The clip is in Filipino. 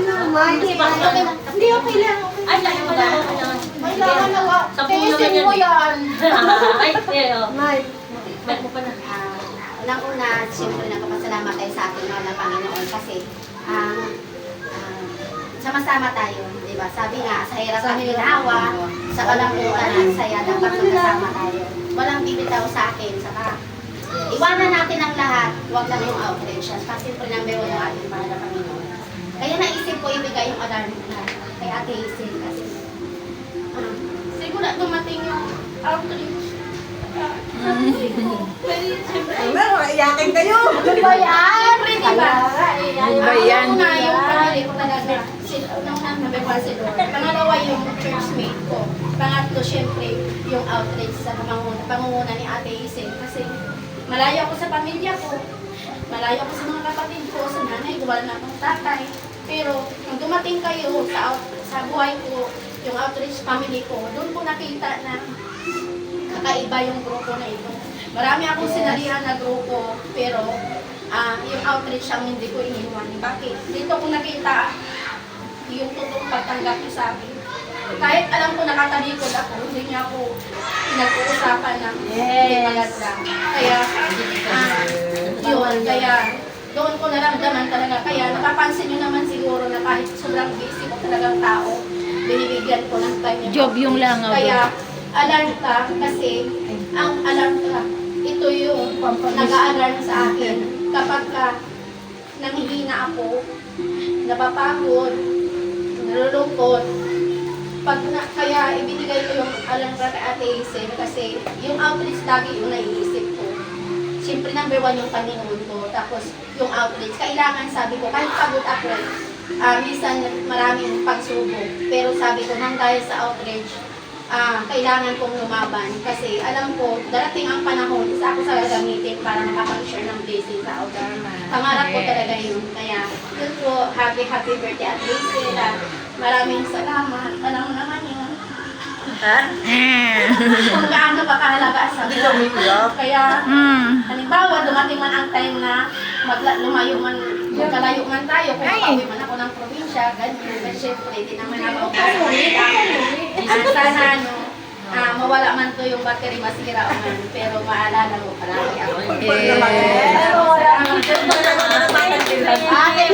Hindi, okay lang. Ay, lang yung pala. Kailangan na nga. Sampung Tiisin naman mo yan. yan. Ay, eh, oh. Nay. Mic mo pa na. Unang-una, siyempre nagpapasalamat tayo sa ating mahal na Panginoon kasi sama-sama tayo, di ba? Sabi nga, sa hirap at ginawa, sa kalambutan at saya, dapat magkasama tayo. Walang bibitaw sa akin, saka iwanan natin ang lahat, huwag lang yung outreach. Kasi siyempre number one yung ating mahal na Panginoon. Kaya naisip ko ibigay yung alarm na kay Ate Hazel kasi siguro dumating yung outreach. Iyakin kayo. Ano ba yan? Siyempre, di ba? Ano ba yan? Una yung family ko talaga. Unang number one si Lord. Pangalawa yung churchmate ko. Pangatlo, siyempre, yung outreach sa pangunguna ni Ate Hazel. Kasi malayo ako sa pamilya ko. Malayo ako sa mga kapatid ko, sa nanay ko, wala na akong tatay. Pero nung dumating kayo sa buhay ko, yung outreach family ko, doon ko nakita na kakaiba yung grupo na ito. Marami akong sinalihan na grupo, pero yung outreach ang hindi ko iniwan. Bakit? Dito ko nakita yung totoong pagtanggap niyo sa akin. Kahit alam ko nakatalikod ako, hindi niya ako pinag-uusapan ng hindi maganda. Kaya, yun, kaya doon ko naramdaman talaga. Kaya napapansin niyo naman siguro na kahit sobrang busy ko talagang tao, binibigyan ko ng time. Job yung langaw. Kaya, alarm ka kasi ang alarm ka, ito yung nag-a-alarm sa akin kapag ka nanghihina ako, napapagod, nalulungkot. Kaya ibinigay ko yung alarm ka kay Ate Hazel kasi yung outreach lagi yung naiisip ko. Siyempre number one yung Panginoon ko, tapos yung outreach. Kailangan sabi ko, kahit pagod ako, minsan maraming pagsubok. Pero sabi ko, nang dahil sa outreach, kailangan kong lumaban kasi alam ko, darating ang panahon, isa ako sa gagamitin para makapag-share ng blessing sa outreach. Pangarap ko talaga yun. Kaya, yun po, happy birthday at Hazel. Maraming salamat. Alam mo naman yun. Kung gaano ka kahalaga sa buhay. Kaya, halimbawa, dumating man ang time na lumayo man, magkalayo man tayo, kung pauwi man ako ng probinsya, ganyan. Kasi syempre, di naman ako kasalita. Sana, mawala man to yung battery, masira man. Pero maalala mo, palagi ako. Yeah. Ate,